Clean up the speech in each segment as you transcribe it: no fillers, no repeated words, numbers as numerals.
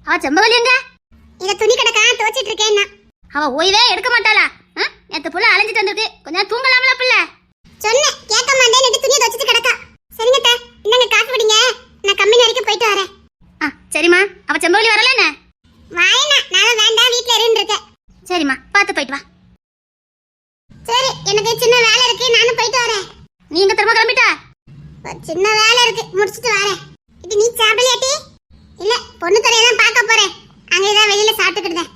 அவ செம்பவலி எங்க? இத துணி கடக்கா துவச்சிட்டு இருக்கேன்னா. அவ ஓய்வே எடுக்க மாட்டாளா? நேத்து புள்ள அலைஞ்சிட்டு வந்திருக்கு, கொஞ்சம் தூங்கலாம்ல புள்ள. சொன்னே கேட்க மாட்டேன்னு துணியை துவச்சிட்டு கடக்கா. சரிங்க அத்தை, இந்தாங்க காசு பிடிங்க, நான் கம்பெனி வரைக்கும் போயிட்டு வரேன். சரிம்மா. அவ செம்பவலி வரல என்ன? வாயனா நான் வேண்டாம், வீட்ல இருன்னு இருக்கேன். சரிம்மா, பார்த்து போயிட்டு வா. சரி, எனக்கு சின்ன வேலை இருக்கு, நானும் போயிட்டு வரேன். நீ எங்க திரும்ப கிளம்பிட்டா? சின்ன வேலை இருக்கு, முடிச்சிட்டு வரேன். இது நீ சாப்பிடலையாட்டி? இல்ல, பொண்ணு துறையை தான் பார்க்க போறேன். அங்கேதான் வெளியில சாப்பிட்டுக்கிட்டேன்.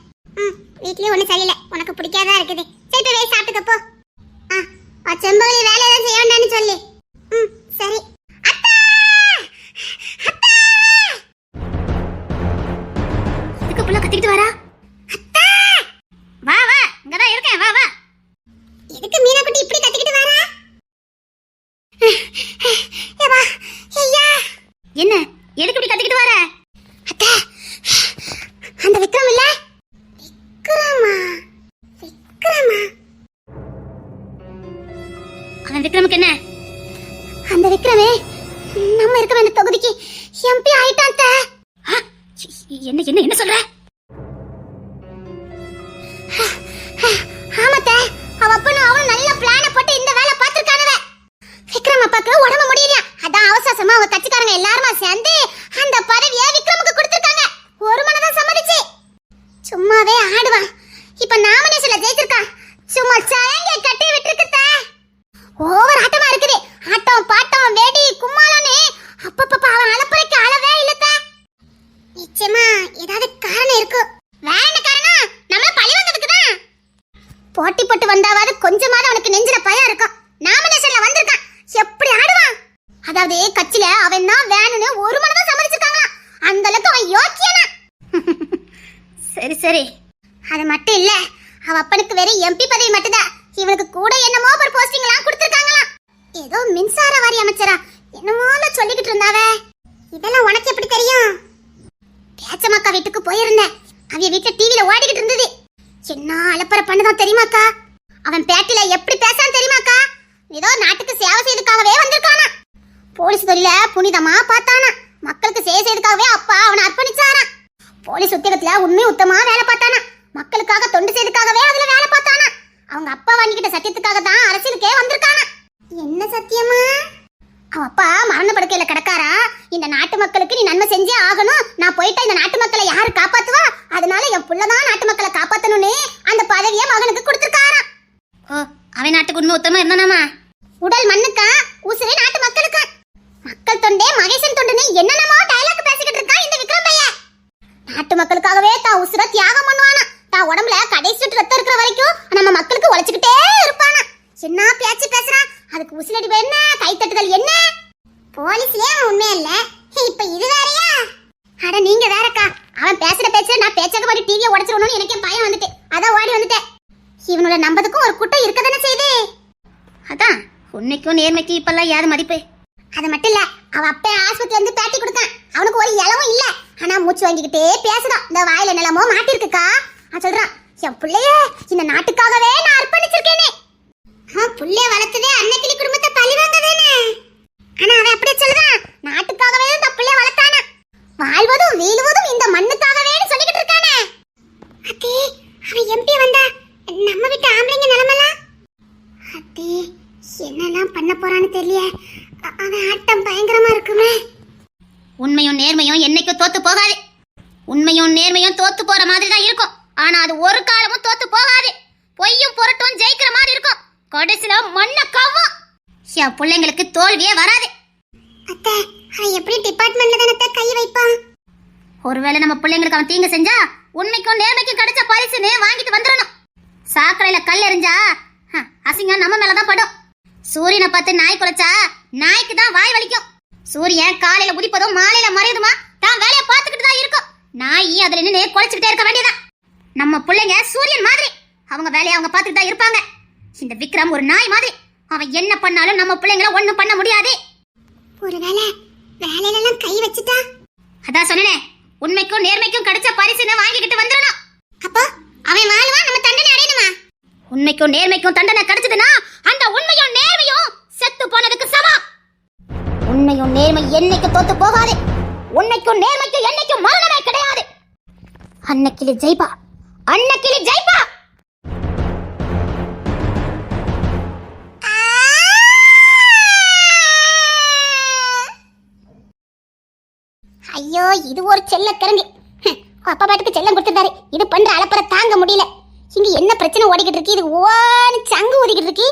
வீட்லயும் ஒண்ணு சரியில்லை, உனக்கு பிடிக்காதா இருக்குது. சரி போய் வெளியே சாப்பிட்டுக்க போ. செம்பவலி வேலை ஏதாவது செய்ய வேண்டாம்னு சொல்லு. சரி. இதுக்கு புள்ள கத்திக்கிட்டு வரா? வா வா, இங்கதான் இருக்கேன், வா வா. எதுக்கு மீனா குட்டி இப்படி கத்திக்கிட்டு வரா? என்ன எதுக்கு இப்படி கத்திக்கிட்டு வர? அத்தை, அந்த விக்ரம் இல்ல? விக்ரமா? அவன் விக்ரமுக்கு என்ன? அந்த விக்ரமே நம்ம இருக்க வேண்டிய தொகுதிக்கு எம்பி ஆயிட்டான். என்ன என்ன என்ன சொல்ற? ஆமாத்த, அவ அப்பனும் அவனும் நல்ல பிளான போட்டு இந்த வேலை பார்த்திருக்கானவ. விக்ரம் அப்பாக்கு உடம்பு முடியலையா, அதான் அவசரமா அவங்க கட்சிக்காரங்க எல்லாருமா சேர்ந்து அந்த பதவியை விக்ரமுக்கு கொடுத்திருக்காங்க. ஒரு மனதான் சம்மதிச்சு. சும்மாவே ஆடுவான், இப்ப நாமினேஷன்ல ஜெயிச்சிருக்கான். சும்மா சயங்க கட்டி விட்டுருக்குத்த. ஓவர் ஆட்டமா இருக்குது. ஆட்டம் பாட்டம் வேடி கும்மாளன்னு அப்பப்ப அவன் அலப்பறைக்கு அளவே இல்லத்த. நிச்சயமா ஏதாவது காரணம் இருக்கும். வேற என்ன காரணம்? நம்மள பழி வந்ததுக்கு தான். போட்டி போட்டு வந்தாவது கொஞ்சமாவது அவனுக்கு நெஞ்சில பயம் இருக்கும். நாமினேஷன்ல வந்திருக்கான், எப்படி ஆடுவான். அதாவது கட்சியில அவன் தான் வேணும்னு ஒரு மனதான் சம்மதிச்சிருக்காங்களா. அந்த அளவுக்கு அவன் யோக்கியனா. சரி சரி. அது மட்டும் இல்ல, அவ அப்பனுக்கு வெறும் எம்பி பதவி மட்டும்தான், இவனுக்கு கூட என்னமோ ஒரு போஸ்டிங் எல்லாம் கொடுத்திருக்காங்களா. ஏதோ மின்சார வாரி அமைச்சரா என்னமோல சொல்லிக்கிட்டு இருந்தாவ. இதெல்லாம் உனக்கு எப்படி தெரியும்? பேச்சமாக்கா வீட்டுக்கு போயிருந்தேன், அவ வீட்டுல டிவில ஓடிக்கிட்டு இருந்தது. என்ன அலப்பற பண்ணுதான் தெரியுமாக்கா? அவன் பேட்டில எப்படி பேசான்னு தெரியுமாக்கா? ஏதோ நாட்டுக்கு சேவை செய்யறதுக்காகவே வந்திருக்கானா. போலீஸ் தொழில புனிதமா பார்த்தானா. மக்களுக்கு சேவை செய்யறதுக்காகவே அப்பா அவனை அர்ப்பணிச்சானா. போலீஸ் உத்தியோகத்துல உண்மை உத்தமா வேலை பார்த்தானா. மக்களுக்காக தொண்டு செய்யறதுக்காகவே அதுல வேலை பார்த்தானா. அவங்க அப்பா வாங்கிக்கிட்ட சத்தியத்துக்காக தான் அரசியலுக்கே வந்திருக்கானா. என்ன சத்தியமா? அவன் அப்பா மரண படுக்கையில கிடக்காரா. இந்த நாட்டு மக்களுக்கு நீ நன்மை செஞ்சே ஆகணும், நான் போயிட்டா இந்த நாட்டு மக்களை யாரு காப்பாத்துவா, அதனால என் புள்ளதான் நாட்டு மக்களை காப்பாத்தணும்னு அந்த பதவியை மகனுக்கு கொடுத்திருக்காரா. அவன் நாட்டுக்கு உண்மை உத்தமா இருந்தானாமா? உடல் மண்ணுக்கா, உசுரே நாட்டு மக்களுக்கா. மக்கள் தொண்டே மகேசன் தொண்டுன்னு என்னென்னமோ டயலாக் பேசிக்கிட்டு இருக்கா இந்த விக்ரம் பையன். நாட்டு மக்களுக்காகவே தான் உசுர தியாகம் பண்ணுவானா. தான் உடம்புல கடைசி சொட்டு ரத்தம் இருக்கிற வரைக்கும் நம்ம மக்களுக்கு உழைச்சுக்கிட்டே இருப்பானா. என்ன பேச்சு பேசுறான், அதுக்கு உசிலடி என்ன கைத்தட்டுதல் என்ன. போலீஸ்லயே அவன் உண்மையா இல்ல, இப்ப இது வேறயா? அட நீங்க வேறக்கா, அவன் பேசுற பேச்ச நான் பேச்சக்க மாதிரி டிவியை உடைச்சிடணும்னு எனக்கே பயம் வந்துட்டு அதான் ஓடி வந்துட்டேன். இவனோட நம்பதுக்கும் ஒரு குட்டை இருக்கதானே செய்து. அதான் உண்மைக்கும் நேர்மைக்கும் இப்பெல்லாம் யாரு மதிப்பு? அது மட்டும் இல்ல, அவ அப்ப ஆஸ்பத்திரி வந்து பேட்டி கொடுத்தான், அவனுக்கு ஒரு இளவும் இல்ல, ஆனா மூச்சு வாங்கிக்கிட்டே பேசுறான். இந்த வாயில நிலமோ மாட்டிருக்குக்கா. அவன் சொல்றான், என் பிள்ளைய இந்த நாட்டுக்காகவே நான் அர்ப்பணிச்சிருக்கேனே. புள்ளைய வளர்த்ததே அன்னைக்கிளி குடும்பத்தை பழி வாங்கதானே. ஆனா அவன் அப்படியே சொல்றான், நாட்டுக்காகவே இந்த பிள்ளைய வளர்த்தானா, வாழ்வதும் வீழுவதும் இந்த மண்ணுக்காகவே சொல்லிக்கிட்டு இருக்கானே. அத்தே, அவன் எம்பி வந்தா நம்ம வீட்டு ஆம்பளைங்க நிலமெல்லாம் அத்தே என்னெல்லாம் பண்ண போறான்னு தெரியல. அவன் ஆட்டம் பயங்கரமா இருக்குமே. உண்மையும் நேர்மையும் என்னைக்கும் தோத்து போகாது. உண்மையும் நேர்மையும் தோத்து போற மாதிரி தான் இருக்கும், ஆனா அது ஒரு காலமும் தோத்து போகாது. பொய்யும் பொருட்டும் ஜெயிக்கிற மாதிரி இருக்கும், கடைசில மண்ண கவ்வும். என் பிள்ளைங்களுக்கு தோல்வியே வராது. அத்தை, அவன் எப்படி டிபார்ட்மெண்ட்ல தானே கை வைப்பான்? ஒருவேளை நம்ம பிள்ளைங்களுக்கு அவன் தீங்கு செஞ்சா உண்மைக்கும் நேர்மைக்கும் கிடைச்ச பரிசுன்னு வாங்கிட்டு வந்துடணும். சாக்கடையில கல் எறிஞ்சா அசிங்கம் நம்ம மேலதான் படும். சூரியனை பார்த்து நாய் குலைச்சா நாய்க்கு தான் வாய் வலிக்கும். சூரியன் காலையில உதிப்பதும் மாலையில மறையுதுமா, தான் வேலையை பார்த்துக்கிட்டு தான் இருக்கும். நாய் அதுல நின்று குலைச்சுக்கிட்டே இருக்க வேண்டியதான். நம்ம பிள்ளைங்க சூரியன் மாதிரி, அவங்க வேலையை அவங்க பார்த்துட்டு தான் இருப்பாங்க. இந்த விக்ரம் ஒரு நாய் மாதிரி, அவன் என்ன பண்ணாலும் நம்ம பிள்ளைங்கள ஒண்ணும் பண்ண முடியாது. ஒருவேளை வேலையில எல்லாம் கை வச்சுட்டா? அதான் சொன்னேனே, உண்மைக்கும் நேர்மைக்கும் கிடைச்ச பரிசுன்னு வாங்கிக்கிட்டு வந்துடணும். அப்போ அவன் வாழ்வா, நம்ம தண்டனை அடையணுமா? உண்மைக்கும் நேர்மைக்கும் தண்டனை கிடைச்சதுன்னா அந்த உண்மையும் நேர்மையும் செத்து போனதுக்கு சமம். உண்மையும் நேர்மை என்னைக்கு தோத்து போகாது. உண்மைக்கும் நேர்மைக்கும் என்னைக்கும் மரணமே கிடையாது. அன்னக்கிளி ஜெய்பா, அன்னக்கிளி ஜெய்பா. ஐயோ, இது ஒரு செல்ல கிழங்கு. அப்பா பாட்டுக்கு செல்லம் கொடுத்துட்டாரு. இது பண்ற அலப்பற தாங்க முடியல. இங்க என்ன பிரச்சனை ஓடிக்கிட்டு இருக்கு? இது ஓன்னு சங்கு ஊதிக்கிட்டு இருக்கு.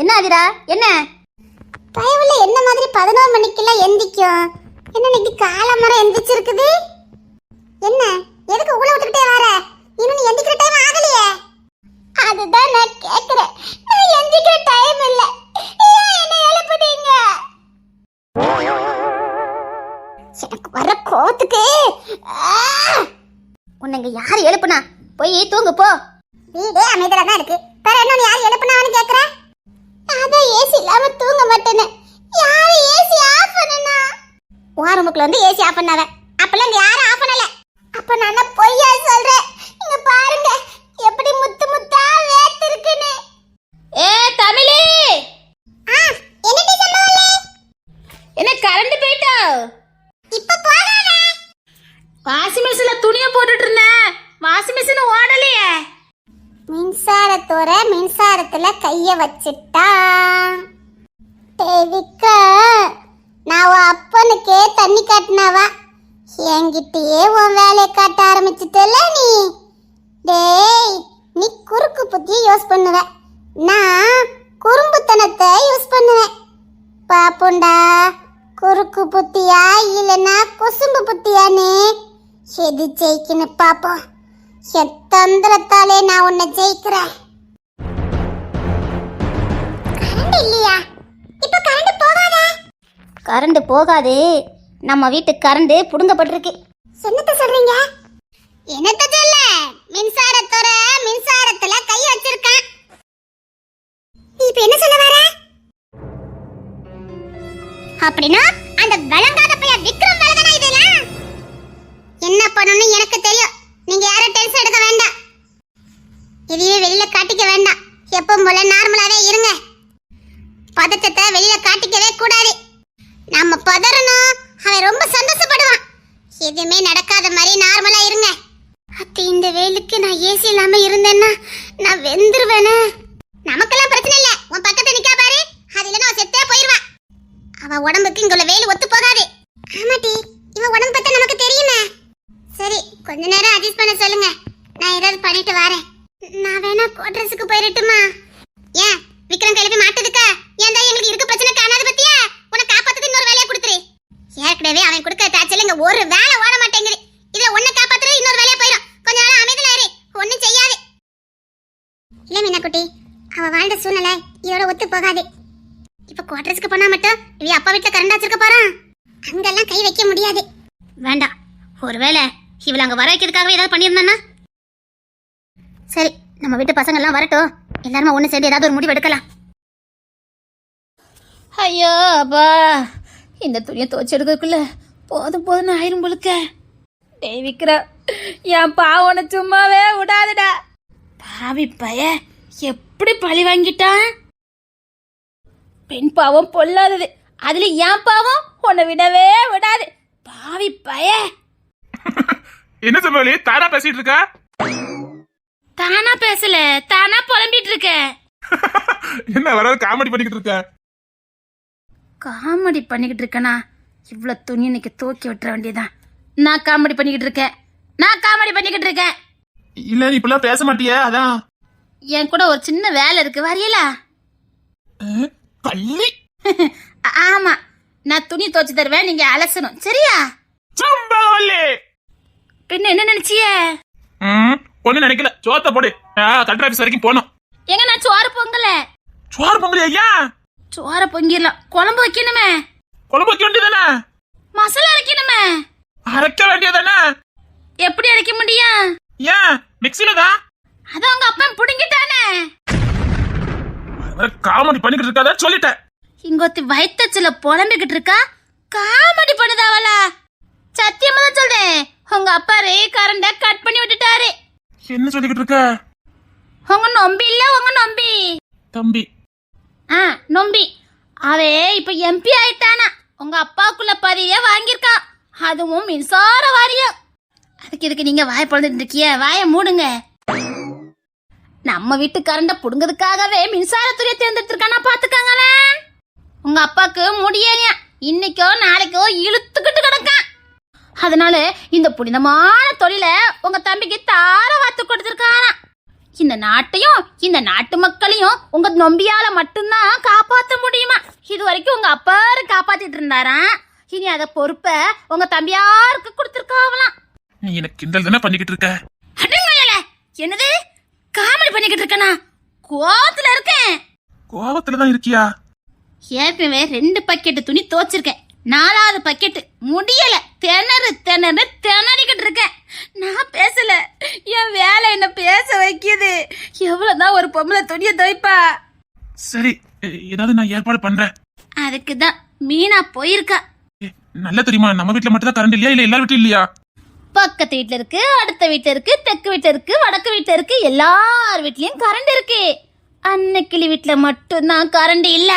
என்ன ஆதிரா, என்ன பயவுல என்ன மாதிரி 11 மணிக்கெல்லாம் எந்திக்கும்? என்ன இன்னைக்கு காலமரம் எந்திரிச்சிருக்குது? என்ன எதுக்கு ஊழ விட்டுக்கிட்டே வர? இன்னும் நீ எந்திக்கிற டைம் ஆகலையே. அதுதான் நான் கேக்குறேன். நான் எந்திக்கிற டைம் இல்ல. ஏன் என்ன எழுப்புனீங்க? எனக்கு வர கோவத்துக்கு உன்னை இங்க யார் எழுப்புனா? போய் தூங்கு போ. வீடே அமைதியா தான் இருக்கு. வேற என்ன யார் எழுப்புனான்னு கேக்குற? அதான் ஏசி இல்லாம தூங்க மாட்டேன்னு. யாரு ஏசி ஆஃப் பண்ணனா? வாரமுக்குள்ள வந்து ஏசி ஆஃப் பண்ணாவ. அப்பலாம் இங்க யாரும் ஆஃப் பண்ணல. அப்ப நான் பொய்யா சொல்றேன். இங்க பாருங்க எப்படி முத்து முத்தா வேத்து இருக்குன்னு. ஏ தமிழி, என்னடி சொல்லுவலே? என்ன கரண்ட் போயிட்டா? இப்ப போகாத. வாஷிங் மிஷின்ல துணியை போட்டுட்டு இருந்தேன். Washing machine ஓடலையே. மின்சாரத்தோட மின்சாரத்துல கைய வச்சிட்டா. தேவிக்க நான் உன் அப்பனுக்கே தண்ணி காட்டினவா. என்கிட்டயே உன் வேலையை காட்ட ஆரம்பிச்சிட்டல நீ. டேய், நீ குறுக்கு புத்தியை யூஸ் பண்ணுவ, நான் குறும்புத்தனத்தை யூஸ் பண்ணுவேன். பாப்புண்டா, குறுக்கு புத்தியா இல்லைன்னா குசும்பு புத்தியான்னு எது ஜெயிக்கணும் பாப்போம். என் தந்திரத்தாலே நான் உன்னை ஜெயிக்கிறேன். கரண்ட் இல்லையா? இப்ப கரண்ட் போகாதா? கரண்ட் போகாது. நம்ம வீட்டு கரண்ட் புடுங்கப்பட்டிருக்கு. என்னத்த சொல்றீங்க? என்னத்த சொல்ல? மின்சாரத்தோட மின்சாரத்துல கை வச்சிருக்கேன். நீ இப்ப என்ன சொல்ல வர? அப்படின்னா அந்த விளங்காத பையன் விக்ரம் வேலைதானா இதெல்லாம்? என்ன பண்ணணும்னு எனக்கு தெரியும். நீங்க யாரும் டென்ஷன் எடுக்க வேண்டாம். இதையே வெளியில காட்டிக்க வேண்டாம். எப்பவும் போல நார்மலாவே இருங்க. பதட்டத்தை வெளியில காட்டிக்கவே கூடாது. நம்ம பதறணும், அவன் ரொம்ப சந்தோஷப்படுவான். எதுவுமே நடக்காத மாதிரி நார்மலா இருங்க. அத்தி, இந்த வெயிலுக்கு நான் ஏசி இல்லாம இருந்தேன்னா நான் வெந்துருவேனே. நமக்கெல்லாம் பிரச்சனை இல்ல. உன் பக்கத்துல நிக்கா பாரு, அது இல்லைன்னா அவன் செத்தே போயிருவா. அவ உடம்புக்கு இங்குள்ள வெயில் ஒத்து போகாது. ஆமாட்டி, இவ உடம்பு பத்தி நமக்கு தெரியுமே. சரி, கொஞ்ச நேரம் அட்ஜஸ்ட் பண்ண சொல்லுங்க. நான் ஏதாவது பண்ணிட்டு வரேன். நான் வேணா குவார்டர்ஸ்க்கு போயிரட்டுமா? ஏன் விக்ரம் கையில போய் மாட்டதுக்கா? ஏன் தான் எங்களுக்கு இருக்க பிரச்சனை காணாத பத்தியா? உன்னை காப்பாத்துறது இன்னொரு வேலையை கொடுத்துரு. ஏற்கனவே அவன் கொடுக்க டாச்சல் இங்க ஒரு வேலை ஓட மாட்டேங்குது. இதுல உன்னை காப்பாத்துறது இன்னொரு வேலையா போயிடும். கொஞ்ச நாள் அமைதியா இரு, ஒன்னும் செய்யாது. இல்ல மீனா குட்டி, அவ வாழ்ந்த சூழ்நிலை இதோட ஒத்து போகாது. இப்ப குவார்டர்ஸ்க்கு போனா மட்டும் இவ அப்பா வீட்டுல கரண்ட் வச்சிருக்க போறான். அங்கெல்லாம் கை வைக்க முடியாது. வேண்டாம். ஒருவேளை இவள அங்க வர வைக்கிறதுக்காகவே ஏதாவது பண்ணியிருந்தானா? சரி, நம்ம வீட்டு பசங்க எல்லாம் வரட்டும். எல்லாருமே ஒண்ணு சேர்ந்து ஏதாவது ஒரு முடிவு எடுக்கலாம். ஐயோ அப்பா, இந்த துணியை துவச்சு எடுக்கிறதுக்குள்ள போதும் போதும்னு ஆயிரும் போலுக்க. டேய் விக்ரம், என் பாவனை சும்மாவே விடாதுடா. பாவி பைய எப்படி பழி வாங்கிட்டான். பெண் பாவம் பொல்லாதது, அதுல என் பாவம் உன்னை விடவே விடாது. பாவி பைய. என்ன சொல்லுவாளே, தானா பேசிட்டு இருக்கா? தானா பேசல, தானா புலம்பிட்டு இருக்க. என்ன வராது காமெடி பண்ணிக்கிட்டு இருக்க? காமெடி பண்ணிக்கிட்டு இருக்கனா? இவ்வளவு துணி இன்னைக்கு தூக்கி விட்டுற வேண்டியதான். நான் காமெடி பண்ணிக்கிட்டு இருக்கேன். இல்ல, நீ இப்பெல்லாம் பேச மாட்டியே, அதான். என் கூட ஒரு சின்ன வேலை இருக்கு, வரையலா? கள்ளி. ஆமா, நான் துணி துவச்சு தருவேன், நீங்க அலசணும், சரியா? பின்ன என்ன நினைச்சிய? ஒண்ணு நினைக்கல, சோத்த போடு. கலெக்டர் ஆபீஸ் வரைக்கும் போனோம். எங்க நான் சோறு பொங்கல. சோறு பொங்கல் ஐயா? சோற பொங்கிடலாம், குழம்பு வைக்கணுமே. குழம்பு வைக்க வேண்டியதானே? மசாலா அரைக்கணுமே. அரைக்க வேண்டியதானே? எப்படி அரைக்க முடியும்? ஏன் மிக்ஸில தான்? அது உங்க அப்பன் புடுங்கிட்டானே. காமெடி பண்ணிக்கிட்டு இருக்காத சொல்லிட்டேன். இங்கொத்தி வயிற்றுல புலம்பிக்கிட்டு இருக்கா, காமெடி பண்ணுதாவலா? சத்தியமா தான் சொல்றேன், உங்க அப்பா கரண்ட கட் பண்ணி விட்டுட்டாரு. என்ன சொல்லிக்கிட்டு இருக்க? உங்க நொம்பி இல்ல, உங்க நொம்பி தம்பி. நொம்பி அவ இப்ப எம்பி ஆயிட்டானா. உங்க அப்பாக்குள்ள பதிய வாங்கியிருக்கான், அதுவும் மின்சார வாரியம். அதுக்கு இதுக்கு நீங்க வாய பொழுதுட்டு இருக்கிய, வாய மூடுங்க. நம்ம வீட்டு கரண்ட புடுங்கிறதுக்காகவே மின்சாரத்துறையை தேர்ந்தெடுத்திருக்கானா பாத்துக்காங்களே. உங்க அப்பாக்கு முடியலையா, இன்னைக்கோ நாளைக்கோ இழுத்துக்கிட்டு கிடக்கான். அதனால இந்த புனிதமான தொழில உங்க தம்பிக்கு தார வாத்து கொடுத்திருக்காராம். இந்த நாட்டையும் இந்த நாட்டு மக்களையும் உங்க நொம்பியால மட்டும்தான் காப்பாத்த முடியுமா. இது வரைக்கும் உங்க அப்பாரு காப்பாத்திட்டு இருந்தாராம். இனி அத பொறுப்ப உங்க தம்பியாருக்கு கொடுத்திருக்காவலாம். நீ எனக்கு கிண்டல் தானே பண்ணிக்கிட்டு இருக்க? அடங்கல, என்னது காமெடி பண்ணிக்கிட்டு இருக்கனா? கோவத்துல இருக்கேன். கோவத்துலதான் இருக்கியா? ஏற்கனவே 2 பக்கெட்டு துணி துவைச்சிருக்கேன், 4வது பக்கெட்டு முடியல. திணறிக்கிட்டு இருக்கேன். நான் பேசல, என் வேலை என்ன பேச வைக்குது. எவ்வளவுதான் ஒரு பொம்பளை துணியை துவைப்பா? சரி, ஏதாவது நான் ஏற்பாடு பண்றேன். அதுக்குதான் மீனா போயிருக்கா. நல்லா தெரியுமா, நம்ம வீட்டுல மட்டும் தான் கரண்ட் இல்லையா, இல்ல எல்லார் வீட்லயும் இல்லையா? பக்கத்து வீட்டுல இருக்கு, அடுத்த வீட்டுல இருக்கு, தெற்கு வீட்டுல இருக்கு, வடக்கு வீட்டுல இருக்கு, எல்லார் வீட்லயும் கரண்ட் இருக்கு. அன்னைக்கிளி வீட்டுல மட்டும்தான் கரண்ட் இல்ல.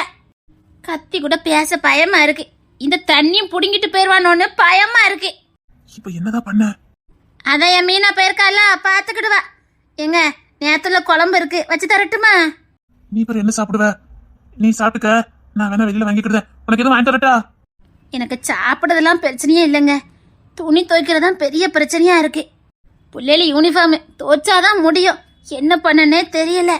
கத்தி கூட பேச பயமா இருக்கு. இந்த தண்ணியும் புடுங்கிட்டு போயிருவானோன்னு பயமா இருக்கு. இப்ப என்னதான் பண்ண? அதான் என் மீனா போயிருக்கால, பாத்துக்கிடுவா. எங்க நேரத்துல குழம்பு இருக்கு, வச்சு தரட்டுமா? நீ இப்ப என்ன சாப்பிடுவ? நீ சாப்பிட்டுக்க, நான் வேணா வெளியில வாங்கிக்கிடுதேன். உனக்கு எதுவும் வாங்கி தரட்டா? எனக்கு சாப்பிடுறதெல்லாம் பிரச்சனையே இல்லைங்க, துணி துவைக்கிறதான் பெரிய பிரச்சனையா இருக்கு. பிள்ளைல யூனிஃபார்ம் துவைச்சாதான் முடியும், என்ன பண்ணனே தெரியல.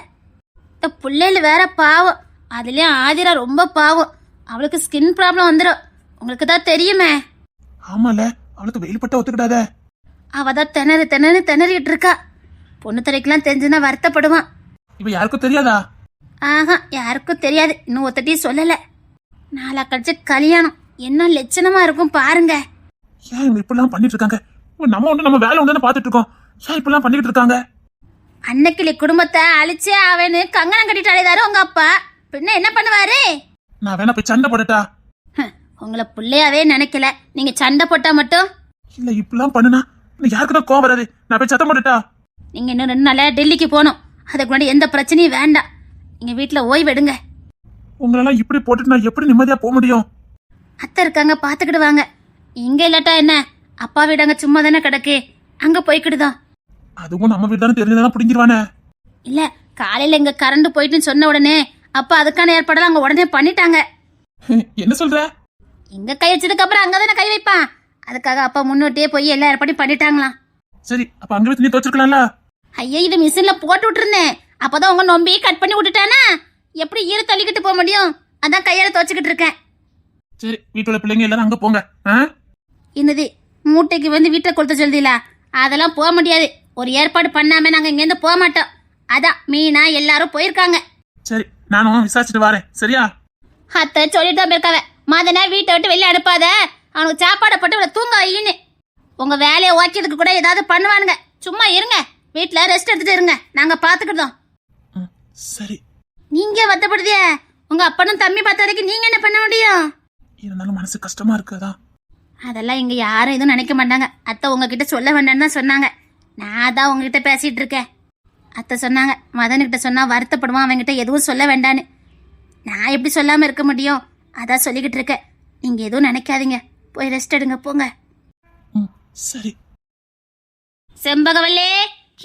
பிள்ளைல வேற பாவம், அதுலயும் ஆதிரா ரொம்ப பாவம். அவளுக்கு ஸ்கின் ப்ராப்ளம் வந்துடும், உங்களுக்கு தான் தெரியுமே. ஆமால, அவளுக்கு வெயில் பட்ட ஒத்துக்கிடாத. அவ தான் திணறிட்டு இருக்கா. பொண்ணு துறைக்கெல்லாம் தெரிஞ்சுன்னா வருத்தப்படுவான். இப்ப யாருக்கும் தெரியாதா? ஆஹா, யாருக்கும் தெரியாது, இன்னும் ஒத்தட்டியும் சொல்லல. நாளா கழிச்சு கல்யாணம், என்ன லட்சணமா இருக்கும் பாருங்க. ஏன் இவங்க இப்பெல்லாம் பண்ணிட்டு இருக்காங்க? நம்ம ஒண்ணு நம்ம வேலை ஒண்ணு பாத்துட்டு இருக்கோம், ஏன் இப்பெல்லாம் பண்ணிட்டு இருக்காங்க? அன்னைக்கிளி குடும்பத்தை அழிச்சே அவனு கங்கணம் கட்டிட்டு அழைதாரு உங்க அப்பா, பின்ன என்ன பண்ணுவாரு? நான் வேணா போய் சண்டை போடட்டா? உங்களை பிள்ளையாவே நினைக்கல, நீங்க சண்டை போட்டா மட்டும். இல்ல இப்பெல்லாம் பண்ணுனா யாருக்கு தான் கோவம் வராது, நான் போய் சத்தம் போடட்டா? நீங்க இன்னும் 2 நாளா டெல்லிக்கு போகணும், அதுக்கு முன்னாடி எந்த பிரச்சனையும் வேண்டாம். நீங்க வீட்டுல ஓய்வெடுங்க. உங்களெல்லாம் இப்படி போட்டுட்டு நான் எப்படி நிம்மதியா போக முடியும்? அத்தை இருக்காங்க, பாத்துக்கிடுவாங்க. இங்க இல்லாட்டா என்ன, அப்பா வீடு அங்க சும்மா தானே கிடக்கு, அங்க போய்க்கிடுதான். அதுவும் நம்ம வீடு தானே தெரிஞ்சதான் பிடிங்கிருவானே. இல்ல, காலையில இங்க கரண்ட் போயிட்டுன்னு சொன்ன உடனே அப்பா அதுக்கான ஏற்பாடெல்லாம் அங்க உடனே பண்ணிட்டாங்க. என்ன சொல்ற? இங்க கை வச்சதுக்கு அப்புறம் அங்கதானே கை வைப்பான், அதுக்காக அப்பா முன்னோட்டியே போய் எல்லா ஏற்பாடையும் பண்ணிட்டாங்களாம். சரி, அப்ப அங்க வச்சு நீ துவச்சிருக்கலாம்ல. ஐயா, இது மிஷின்ல போட்டு விட்டுருந்தேன், அப்பதான் உங்க நொம்பி கட் பண்ணி விட்டுட்டானா, எப்படி ஈர தள்ளிக்கிட்டு போக முடியும், அதான் கையால துவச்சுக்கிட்டு இருக்கேன். சரி, வீட்டுல பிள்ளைங்க எல்லாரும் அங்க போங்க. என்னது மூட்டைக்கு வந்து வீட்டை கொடுத்த சொல்லுதீங்களா? அதெல்லாம் போக முடியாது, ஒரு ஏற்பாடு பண்ணாம நாங்க இங்க இருந்து போக மாட்டோம். அதான் மீனா எல்லாரும் போயிருக்காங்க. சரி, நானும் விசாரிச்சுட்டு வரேன். சரியா? அத்தை சொல்லிட்டு தான் போயிருக்காவ, மதனை வீட்டை விட்டு வெளியே அனுப்பாத, அவனுக்கு சாப்பாடை போட்டு இவ்வளவு தூங்க வையின்னு. உங்க வேலையை ஓக்கிறதுக்கு கூட ஏதாவது பண்ணுவானுங்க, சும்மா இருங்க, வீட்டுல ரெஸ்ட் எடுத்துட்டு இருங்க, நாங்க பாத்துக்கிட்டோம். சரி. நீங்க வருத்தப்படுதிய, உங்க அப்பனும் தம்பி பார்த்த வரைக்கும் நீங்க என்ன பண்ண முடியும்? இருந்தாலும் மனசு கஷ்டமா இருக்குதா? அதெல்லாம் இங்க யாரும் எதுவும் நினைக்க மாட்டாங்க. அத்தை உங்ககிட்ட சொல்ல வேண்டாம்னு தான் சொன்னாங்க, நான் தான் உங்ககிட்ட பேசிட்டு இருக்கேன். அத்தை சொன்னாங்க, மதன்கிட்ட சொன்னா வருத்தப்படுவான், அவன்கிட்ட எதுவும் சொல்ல வேண்டான்னு. நான் எப்படி சொல்லாம இருக்க முடியும், அதான் சொல்லிக்கிட்டு இருக்கேன். நீங்க எதுவும் நினைக்காதீங்க, போய் ரெஸ்ட் எடுங்க, போங்க. சரி. செம்பகவல்லே,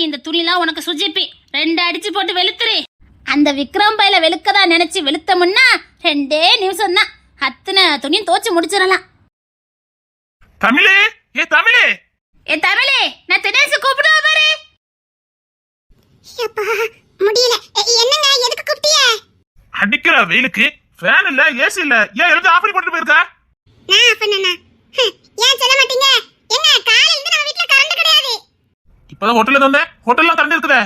இந்த துணிலாம் உனக்கு சுஜிப்பி 2 அடிச்சு போட்டு வெளுத்துரு. அந்த விக்ரம் பையில வெளுக்கதா நினைச்சு வெளுத்தமுன்னா 2 நிமிஷம் தான், அத்தனை துணியும் தோச்சு முடிச்சிடலாம். தமிழே, ஏ தமிழே, ஏ தமிழே, நான் தினேஷ் கூப்பிடுவா பாரு. அப்பா முடியல. என்னங்க, எதுக்கு கூப்பிட்டிய? அடிக்கிற வெயிலுக்கு ஃபேன் இல்ல, ஏசி இல்ல, ஏன் எழுந்து ஆஃப் பண்ணி போட்டு போயிருக்கா? நான் ஆஃப் பண்ணனா? ஏன் சொல்ல மாட்டீங்க? என்ன, காலையில இருந்து நம்ம வீட்ல கரண்ட் கிடையாது. இப்பதான் ஹோட்டல்ல வந்தேன், ஹோட்டல்ல கரண்ட் இருக்குதே.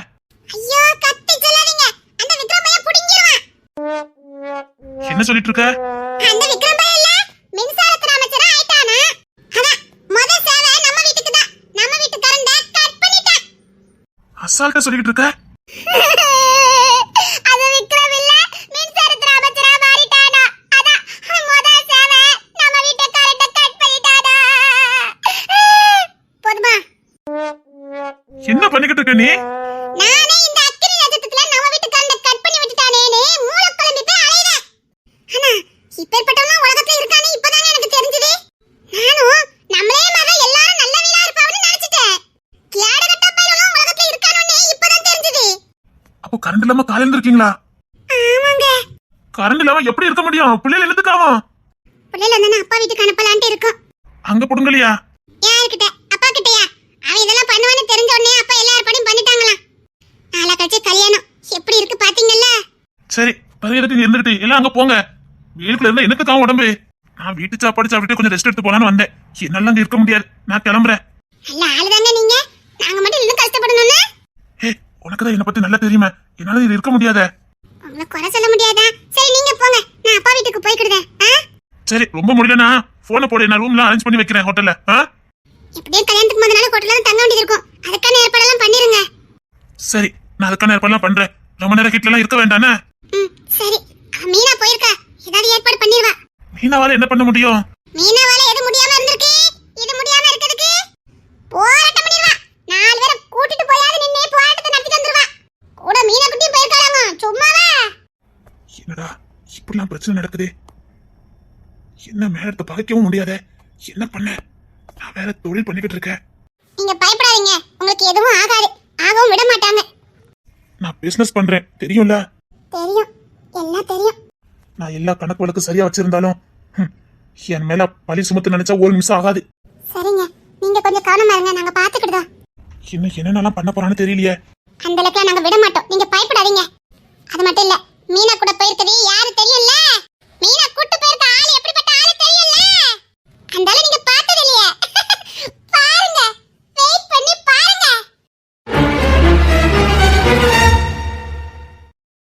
ஐயோ, கத்தி சொல்லாதீங்க, அந்த விக்ரம் பையன் புடிங்கிடுவான். என்ன சொல்லிட்டு இருக்க? அந்த விக்ரம் பையன் இல்ல, மின்சாரத்துறை அமைச்சரா ஆயிட்டானா? அதான் முத சேவை நம்ம வீட்டுக்கு தான், நம்ம வீட்டு கரண்ட கட் பண்ணிட்டான். அசால்ட்டா சொல்லிட்டு இருக்க? அது விக்ரம் இல்ல, மின்சாரத்துறை அமைச்சரா மாறிட்டானா? அதான் முத சேவை நம்ம வீட்டு கரண்ட கட் பண்ணிட்டானா? போதுமா? என்ன பண்ணிக்கிட்டு இருக்க நீ? நானே இந்த அக்கினி நட்சத்திரத்துல நம்ம வீட்டு கரண்ட கட் பண்ணி விட்டுட்டானேன்னு மூளை குழம்பி போய் அலையறேன். ஆனா இப்பேற்பட்டவங்க உலகத்துல இருக்கானே இப்பதானே எனக்கு தெரிஞ்சது. நானும் நம்மளே மாதிரி எல்லாரும் நல்லவங்களா இருப்பாங்கன்னு நினைச்சிட்டேன். அப்போ கரண்ட் இல்லாம காலையில இருக்கீங்களா? ஆமாங்க. கரண்ட் இல்லாம எப்படி இருக்க முடியும்? பிள்ளைகள் எழுதுக்காவும் பிள்ளைல இருந்தா அப்பா வீட்டுக்கு அனுப்பலான்ட்டு இருக்கோம். அங்க புடுங்கலையா? யார்கிட்ட? அப்பா கிட்டயா? அவன் இதெல்லாம் பண்ணுவான்னு தெரிஞ்ச உடனே அப்பா எல்லா ஏற்பாடும் பண்ணிட்டாங்களாம். நாளை கழிச்சு கல்யாணம். எப்படி இருக்கு பாத்தீங்கல்ல? சரி பரிகரத்துக்கு நீ இருந்துகிட்டு எல்லாம் அங்க போங்க. வீட்டுல இருந்தா எனக்கு காவும் உடம்பு. நான் வீட்டு சாப்பாடு சாப்பிட்டு கொஞ்சம் ரெஸ்ட் எடுத்து போலான்னு வந்தேன். என்னால அங்க இருக்க முடியாது. நான் கிளம்புறேன். நல்ல ஆளுதாங்க நீங்க. நாங்க மட்டும் இன்னும் கஷ்டப்படணும்னு. ஹே, உனக்குதான் என்ன பத்தி நல்லா தெரியுமே. என்னால இது இருக்க முடியாத. உங்களை குறை சொல்ல முடியாதா? சரி நீங்க போங்க. நான் அப்பா வீட்டுக்கு போய்க்கிடுதேன். சரி ரொம்ப முடியலனா போனை போடு. நான் ரூம்ல அரேஞ்ச் பண்ணி வைக்கிறேன் ஹோட்டல்ல. எப்படியும் கல்யாணத்துக்கு முதல் நாள் ஹோட்டல்ல தங்க வேண்டியது இருக்கும். அதுக்கான ஏற்பாடெல்லாம் பண்ணிருங்க. சரி நான் அதுக்கான ஏற்பாடுலாம் பண்றேன். ரொம்ப நேரம் கிட்ட எல்லாம் இருக்க வேண்டானே. சரி. மீனா போயிருக்கா. ஏதாவது ஏற்பாடு பண்ணிருவா. மீனாவால என்ன பண்ண முடியும்? மீனாவால எது முடியாம இருந்திருக்கு? இது முடியாம இருக்கிறதுக்கு போராட்டம் பண்ணிடுவா. 4 பேரை கூட்டிட்டு போயாவது நின்னே போராட்டத்தை நடத்திட்டு வந்துருவா. கூட மீனா குட்டியும் போயிருக்காளாங்க. சும்மாவா? என்னடா இப்படிலாம் பிரச்சனை நடக்குது. என்ன மேலத்தை பகைக்கவும் முடியாத. என்ன பண்ண? நான் வேற தொழில் பண்ணிக்கிட்டு இருக்கேன். நீங்க பயப்படாதீங்க. உங்களுக்கு எதுவும் ஆகாது. ஆகவும் விட மாட்டாங்க. நான் பிசினஸ் பண்றேன் தெரியும்ல? தெரியும். எல்லாம் தெரியும். நான் எல்லா கணக்கு வழக்கு சரியா வச்சிருந்தாலும் என் மேல பழி சுமத்து நினைச்சா ஒரு நிமிஷம் ஆகாது. சரிங்க. நீங்க கொஞ்சம் கவனமா இருங்க. நாங்க பாத்துக்கிட்டோம். இன்னும் என்னென்னலாம் பண்ண போறான்னு தெரியலையே. அந்த அளவுக்கு நாங்க விட